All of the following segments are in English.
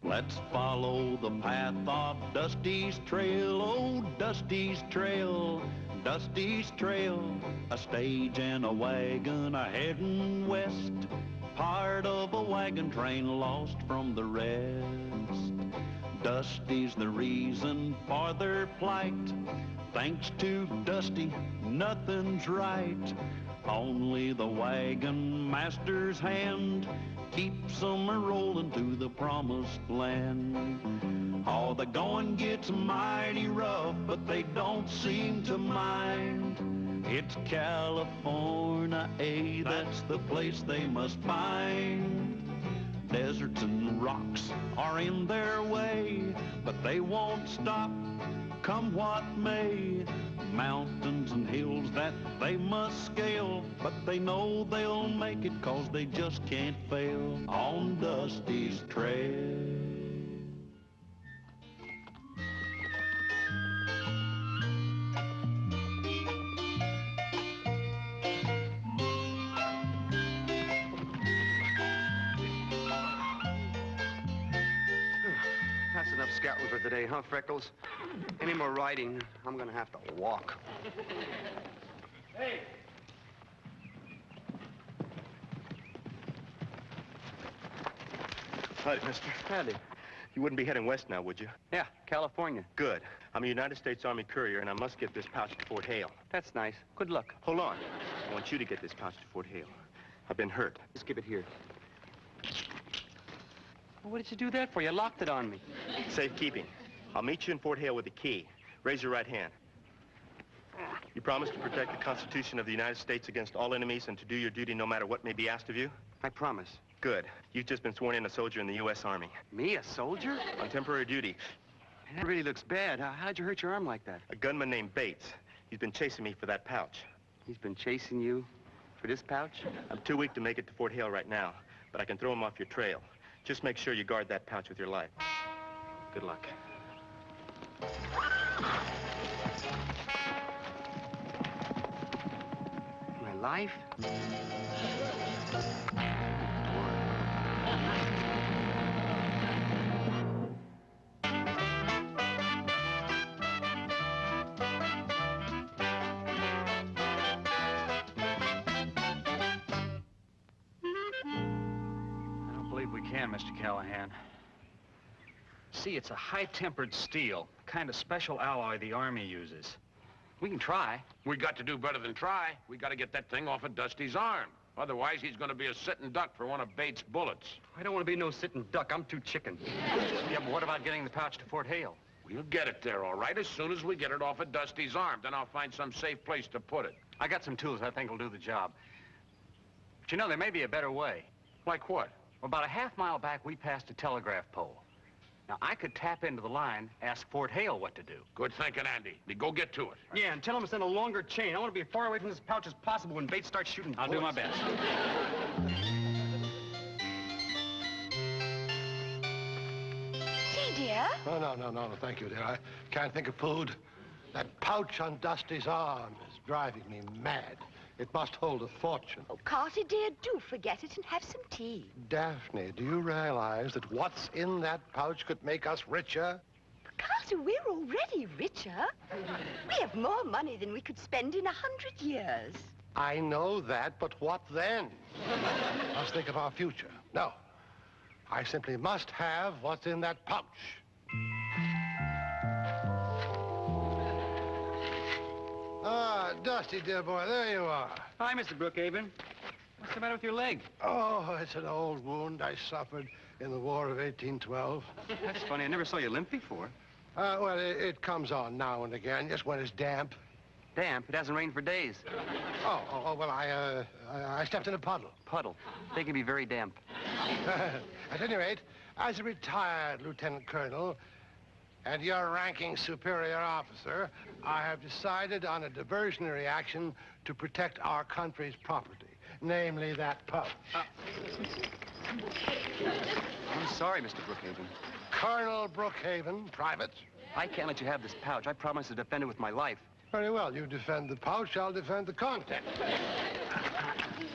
Let's follow the path of Dusty's trail, oh, Dusty's trail, Dusty's trail. A stage and a wagon are heading west, part of a wagon train lost from the rest. Dusty's the reason for their plight. Thanks to Dusty, nothing's right. Only the wagon master's hand keeps them a-rolling to the promised land. Oh, the going gets mighty rough, but they don't seem to mind. It's California, that's the place they must find. Deserts and rocks are in their way, but they won't stop, come what may. Mountains and hills that they must scale, but they know they'll make it 'cause they just can't fail on Dusty's trail. That's enough scouting for today, huh, Freckles? Any more riding, I'm gonna have to walk. Hey! Howdy, mister. Howdy. You wouldn't be heading west now, would you? Yeah, California. Good. I'm a United States Army courier, and I must get this pouch to Fort Hale. That's nice. Good luck. Hold on. I want you to get this pouch to Fort Hale. I've been hurt. Just give it here. Well, what did you do that for? You locked it on me. Safekeeping. I'll meet you in Fort Hale with the key. Raise your right hand. You promise to protect the Constitution of the United States against all enemies and to do your duty no matter what may be asked of you? I promise. Good. You've just been sworn in a soldier in the U.S. Army. Me, a soldier? On temporary duty. That really looks bad. How'd you hurt your arm like that? A gunman named Bates. He's been chasing me for that pouch. He's been chasing you for this pouch? I'm too weak to make it to Fort Hale right now, but I can throw him off your trail. Just make sure you guard that pouch with your life. Good luck. My life? Mr. Callahan. See, it's a high-tempered steel, kind of special alloy the Army uses. We can try. We got to do better than try. We got to get that thing off of Dusty's arm. Otherwise, he's going to be a sitting duck for one of Bates' bullets. I don't want to be no sitting duck. I'm too chicken. Yeah, but what about getting the pouch to Fort Hale? We'll get it there, all right, as soon as we get it off of Dusty's arm. Then I'll find some safe place to put it. I got some tools I think will do the job. But you know, there may be a better way. Like what? Well, about a half-mile back, we passed a telegraph pole. Now, I could tap into the line, ask Fort Hale what to do. Good thinking, Andy. Go get to it. Yeah, and tell him to send a longer chain. I want to be as far away from this pouch as possible when Bates starts shooting bullets. I'll do my best. Tea, dear? Oh, no, thank you, dear. I can't think of food. That pouch on Dusty's arm is driving me mad. It must hold a fortune. Oh, Carter, dear, do forget it and have some tea. Daphne, do you realize that what's in that pouch could make us richer? Carter, we're already richer. We have more money than we could spend in 100 years. I know that, but what then? Let's think of our future. No, I simply must have what's in that pouch. Ah, Dusty, dear boy, there you are. Hi, Mr. Brookhaven. What's the matter with your leg? Oh, it's an old wound I suffered in the War of 1812. That's funny. I never saw you limp before. Well, it comes on now and again, just when it's damp. Damp? It hasn't rained for days. Well, I stepped in a puddle. Puddle. They can be very damp. At any rate, as a retired lieutenant colonel and your ranking superior officer, I have decided on a diversionary action to protect our country's property, namely that pouch. I'm sorry, Mr. Brookhaven. Colonel Brookhaven, private. I can't let you have this pouch. I promised to defend it with my life. Very well. You defend the pouch, I'll defend the content.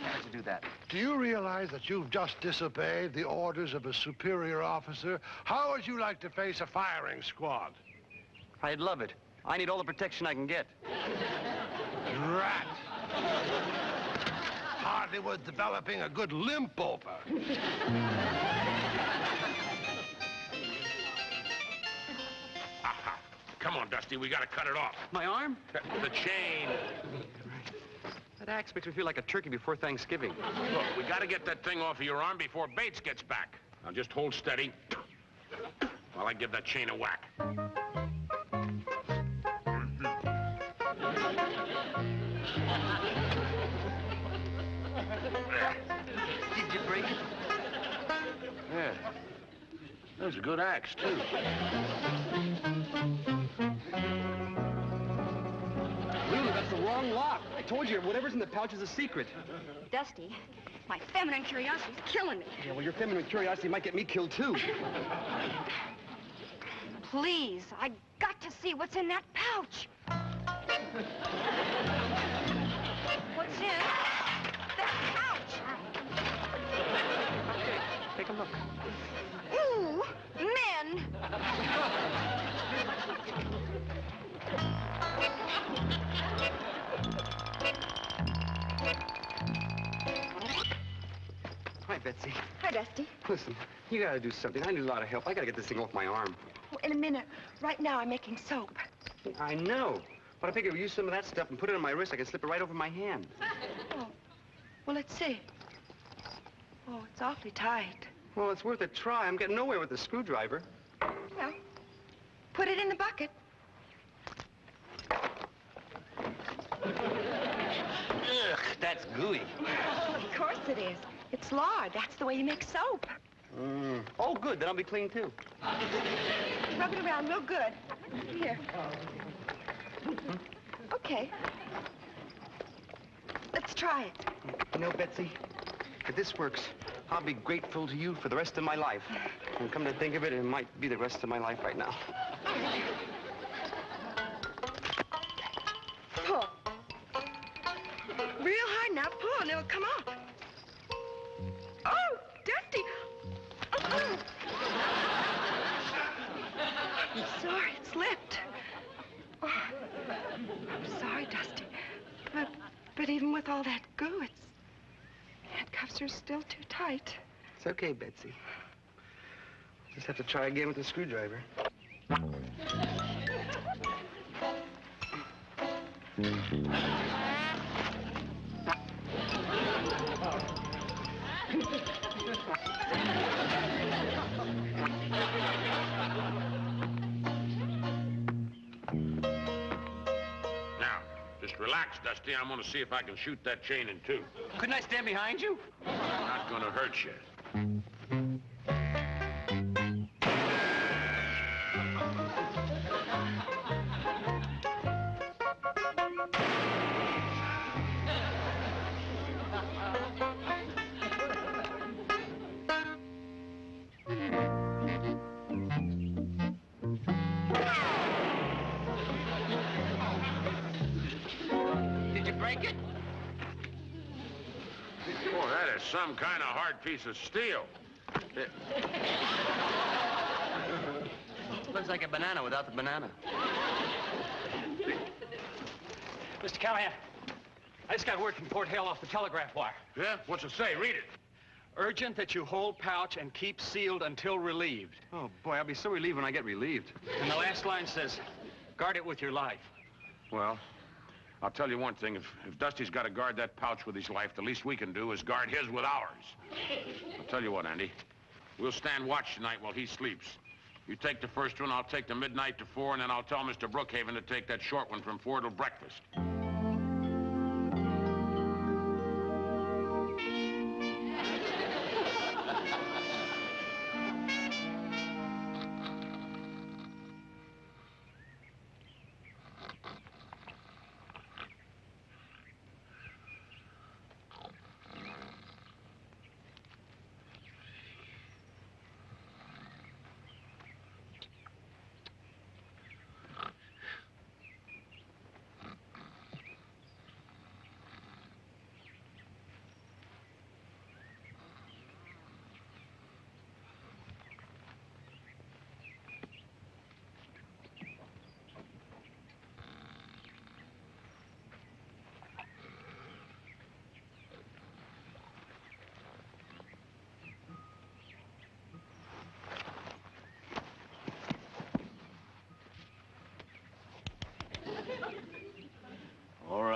How'd you do that? Do you realize that you've just disobeyed the orders of a superior officer? How would you like to face a firing squad? I'd love it. I need all the protection I can get. Rat! Hardly worth developing a good limp over. Come on, Dusty, we gotta cut it off. My arm? The chain. That axe makes me feel like a turkey before Thanksgiving. Look, we gotta get that thing off of your arm before Bates gets back. Now just hold steady while I give that chain a whack. Did you break it? Yeah. That was a good axe, too. Lulu, that's the wrong lock. I told you, whatever's in the pouch is a secret. Dusty, my feminine curiosity's killing me. Yeah, well, your feminine curiosity might get me killed, too. Please, I got to see what's in that pouch. What's in that pouch? Okay, take a look. Ooh, men. Hi, Betsy. Hi, Dusty. Listen, you gotta do something. I need a lot of help. I gotta get this thing off my arm. Oh, in a minute. Right now, I'm making soap. I know. But I figured if we use some of that stuff and put it on my wrist, I can slip it right over my hand. Oh, well, let's see. Oh, it's awfully tight. Well, it's worth a try. I'm getting nowhere with the screwdriver. Well, put it in the bucket. Ugh, that's gooey. Of course it is. It's lard. That's the way you make soap. Oh, good. Then I'll be clean, too. Rub it around real good. Here. Okay. Let's try it. You know, Betsy, if this works, I'll be grateful to you for the rest of my life. And come to think of it, it might be the rest of my life right now. Pull. Real hard now. Pull and it'll come off. Oh, Dusty. Oh. I'm sorry, it slipped. Oh, I'm sorry, Dusty. But even with all that goo, handcuffs are still too tight. It's okay, Betsy. Just have to try again with the screwdriver. Now, just relax, Dusty. I'm gonna see if I can shoot that chain in two. Couldn't I stand behind you? Not gonna hurt you. Did you break it? Boy, that is some kind of hard piece of steel. Looks like a banana without the banana. Mr. Callahan, I just got word from Fort Hale off the telegraph wire. Yeah? What's it say? Read it. Urgent that you hold pouch and keep sealed until relieved. Oh, boy, I'll be so relieved when I get relieved. And the last line says, guard it with your life. Well, I'll tell you one thing. If Dusty's got to guard that pouch with his life, the least we can do is guard his with ours. I'll tell you what, Andy. We'll stand watch tonight while he sleeps. You take the first one, I'll take the midnight to 4, and then I'll tell Mr. Brookhaven to take that short one from 4 till breakfast.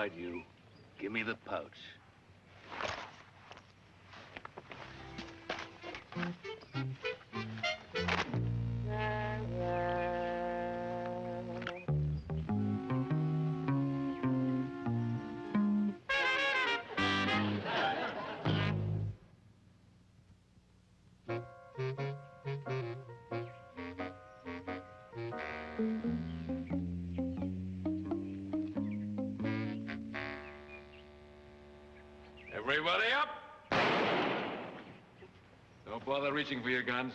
right, you. Give me the pouch. Everybody up! Don't bother reaching for your guns.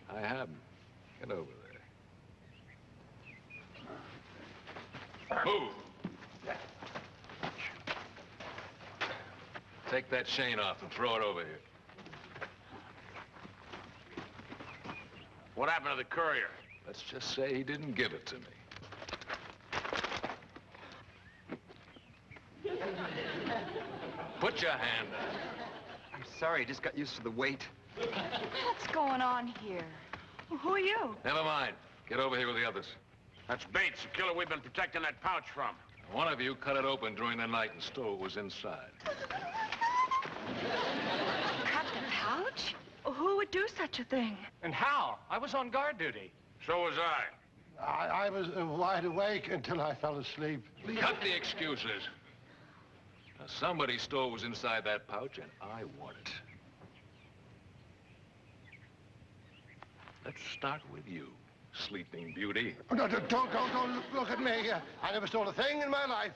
I have them. Get over there. Move! Take that chain off and throw it over here. What happened to the courier? Let's just say he didn't give it to me. Put your hand up. I'm sorry, I just got used to the weight. What's going on here? Who are you? Never mind. Get over here with the others. That's Bates, the killer we've been protecting that pouch from. One of you cut it open during the night and stole what was inside. Cut the pouch? Who would do such a thing? And how? I was on guard duty. So was I. I was wide awake until I fell asleep. Cut the excuses. Now, somebody stole what was inside that pouch, and I want it. Let's start with you, Sleeping Beauty. Oh, no, don't look at me. I never stole a thing in my life.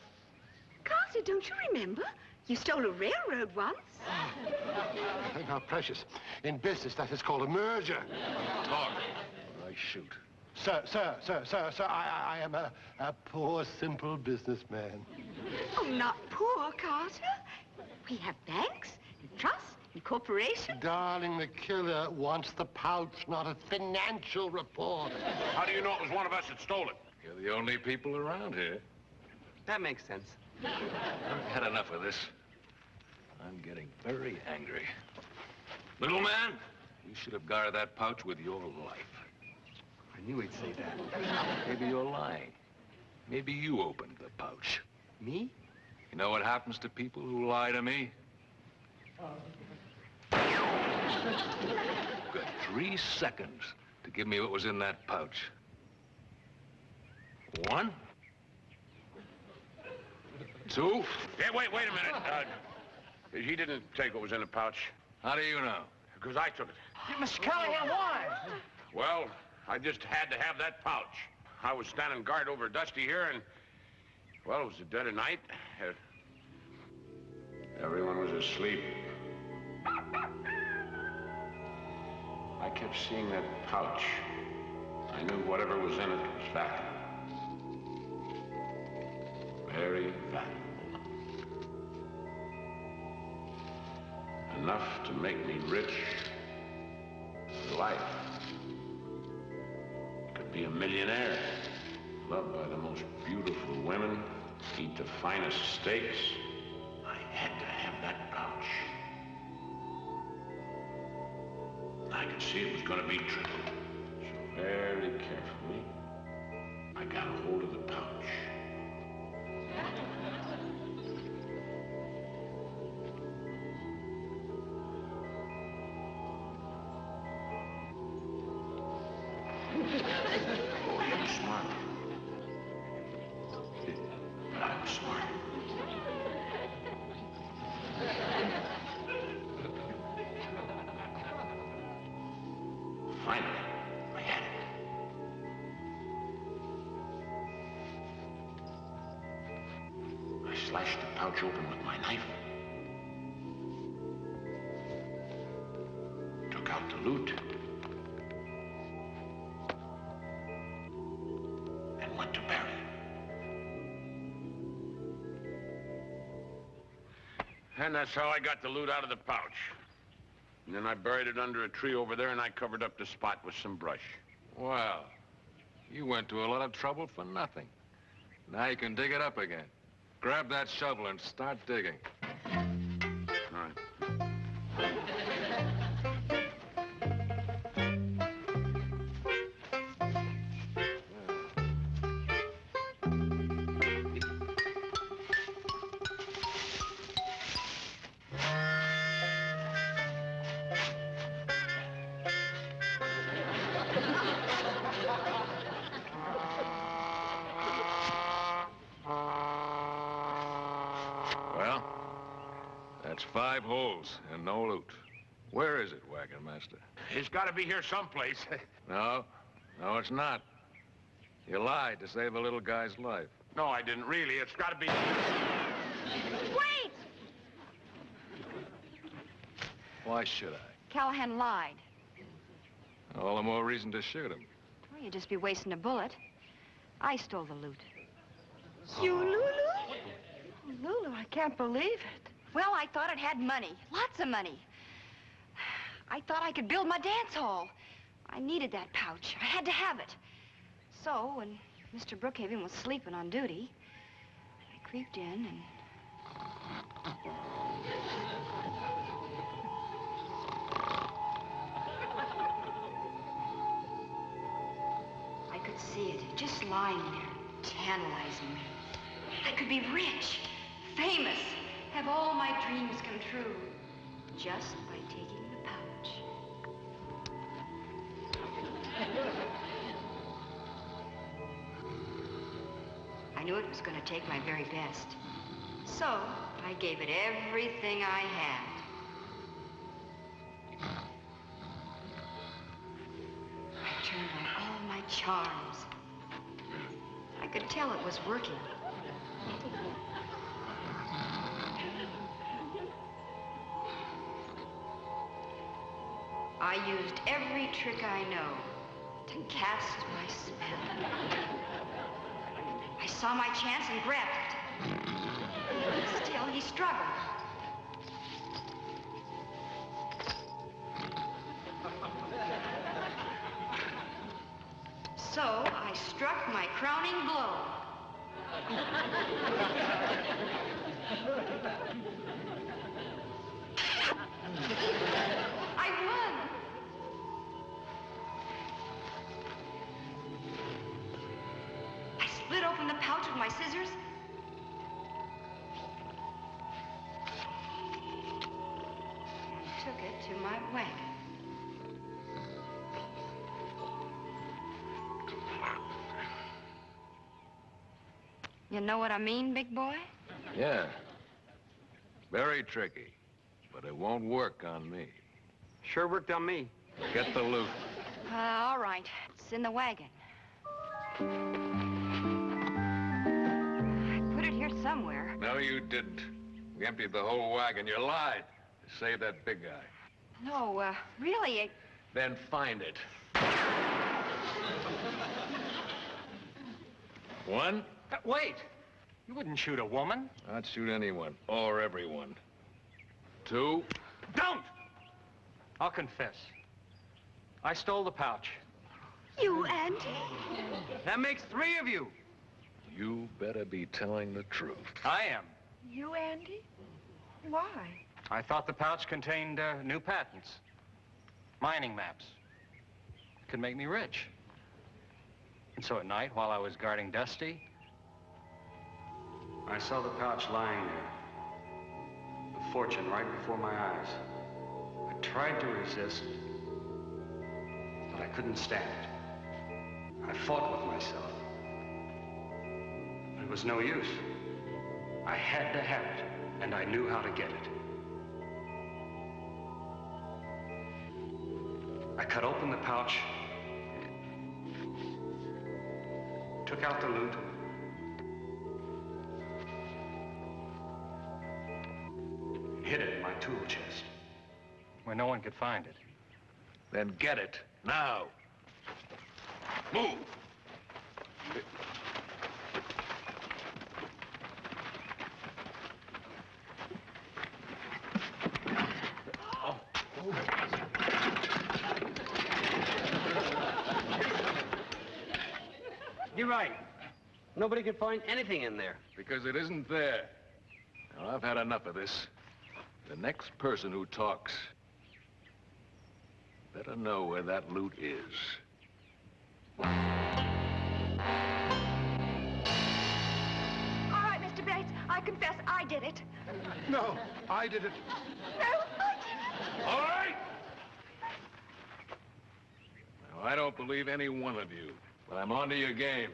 Carter, don't you remember? You stole a railroad once. Now, precious, in business, that is called a merger. Talk, or I shoot. Sir, I am a poor, simple businessman. Oh, not poor, Carter. We have banks and trusts and corporations. Darling, the killer wants the pouch, not a financial report. How do you know it was one of us that stole it? You're the only people around here. That makes sense. I've had enough of this. I'm getting very angry. Little man, you should have guarded that pouch with your life. I knew he'd say that. Maybe you're lying. Maybe you opened the pouch. Me? You know what happens to people who lie to me? You've got 3 seconds to give me what was in that pouch. 1, 2. Yeah, wait a minute. He didn't take what was in the pouch. How do you know? Because I took it. Mr. Callahan, why? Well, I just had to have that pouch. I was standing guard over Dusty here, and, well, it was the dead of night. Everyone was asleep. I kept seeing that pouch. I knew whatever was in it was valuable. Very valuable. Enough to make me rich for life. Could be a millionaire, loved by the most beautiful women, eat the finest steaks. I had to have that pouch. I could see it was going to be tricky. So very carefully, I got a hold of the pouch. Oh, he was smart. But I was smart. Finally, I had it. I slashed the pouch open with my knife. Took out the loot. And went to bury it. And that's how I got the loot out of the pouch. And then I buried it under a tree over there, and I covered up the spot with some brush. Well, you went to a lot of trouble for nothing. Now you can dig it up again. Grab that shovel and start digging. All right. 5 holes and no loot. Where is it, wagonmaster? It's got to be here someplace. No, it's not. You lied to save a little guy's life. No, I didn't really. It's got to be... Wait! Why should I? Callahan lied. All the more reason to shoot him. Well, you'd just be wasting a bullet. I stole the loot. You, Lulu? Oh, Lulu, I can't believe it. Well, I thought it had money. Lots of money. I thought I could build my dance hall. I needed that pouch. I had to have it. So, when Mr. Brookhaven was sleeping on duty, I creeped in and... I could see it, just lying there, tantalizing me. I could be rich, famous, have all my dreams come true, just by taking the pouch. I knew it was going to take my very best. So, I gave it everything I had. I turned on all my charms. I could tell it was working. I used every trick I know to cast my spell. I saw my chance and grabbed it. Still, he struggled. So, I struck my crowning blow. I won! I split open the pouch with my scissors. And took it to my wagon. You know what I mean, big boy? Yeah. Very tricky. But it won't work on me. Sure worked on me. Get the loot. All right. It's in the wagon. I put it here somewhere. No, you didn't. We emptied the whole wagon. You lied to save that big guy. No, really, Then find it. 1. Wait! You wouldn't shoot a woman. I'd shoot anyone or everyone. 2. Don't! I'll confess. I stole the pouch. You, Auntie? That makes 3 of you. You better be telling the truth. I am. You, Andy? Why? I thought the pouch contained new patents. Mining maps. It could make me rich. And so at night, while I was guarding Dusty, I saw the pouch lying there. A fortune right before my eyes. I tried to resist, but I couldn't stand it. I fought with myself. But it was no use. I had to have it, and I knew how to get it. I cut open the pouch, took out the loot, hid it in my tool chest, where no one could find it. Then get it, now. Move! You're right. Nobody could find anything in there. Because it isn't there. Now, I've had enough of this. The next person who talks better know where that loot is. All right, Mr. Bates, I confess I did it. No, I did it. No, I did it. All right! Now, I don't believe any one of you, but I'm onto your game.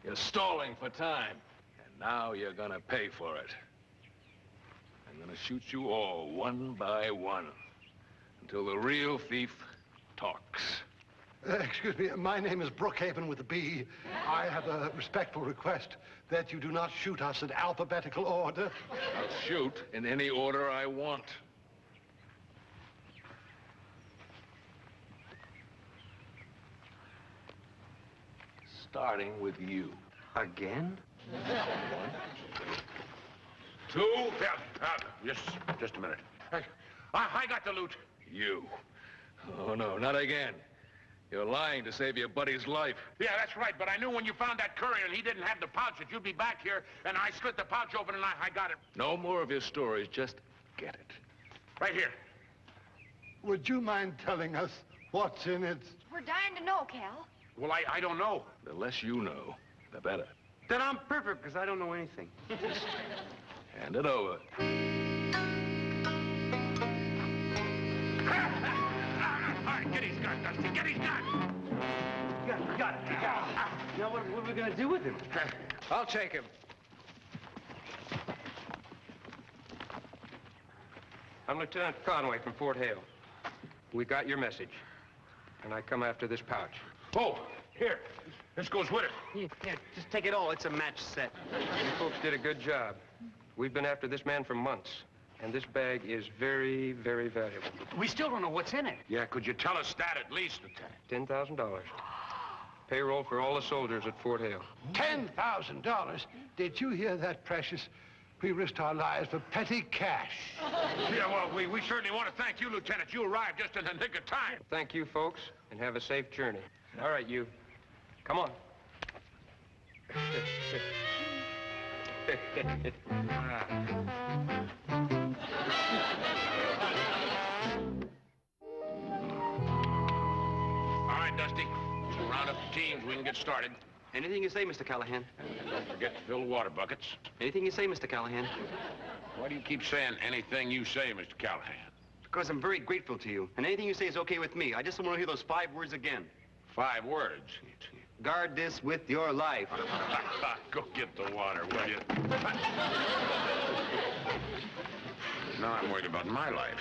You're stalling for time, and now you're gonna pay for it. And I'm gonna shoot you all one by one until the real thief talks. Excuse me, my name is Brookhaven with a B. I have a respectful request that you do not shoot us in alphabetical order. I'll shoot in any order I want. Starting with you. Again? 1, 2. Just a minute. I got the loot. You. Oh, no, not again. You're lying to save your buddy's life. Yeah, that's right, but I knew when you found that courier and he didn't have the pouch that you'd be back here, and I slit the pouch open and I got it. No more of your stories, just get it. Right here. Would you mind telling us what's in it? We're dying to know, Cal. Well, I don't know. The less you know, the better. Then I'm perfect, because I don't know anything. Hand it over. All right, get his gun, Dusty. Get his gun. Got it. Now, what are we going to do with him? I'll take him. I'm Lieutenant Conway from Fort Hale. We got your message, and I come after this pouch. Oh, here. This goes with it. Yeah, just take it all. It's a match set. You folks did a good job. We've been after this man for months, and this bag is very, very valuable. We still don't know what's in it. Yeah, could you tell us that at least, Lieutenant? $10,000. Payroll for all the soldiers at Fort Hale. $10,000? Did you hear that, Precious? We risked our lives for petty cash. Yeah, well, we certainly want to thank you, Lieutenant. You arrived just in the nick of time. Thank you, folks, and have a safe journey. All right, you. Come on. All right, Dusty. We'll round up the teams. We can get started. Anything you say, Mr. Callahan. And don't forget to fill the water buckets. Anything you say, Mr. Callahan. Why do you keep saying anything you say, Mr. Callahan? Because I'm very grateful to you. And anything you say is okay with me. I just don't want to hear those 5 words again. 5 words. Guard this with your life. Go get the water, will you? Now I'm worried about my life.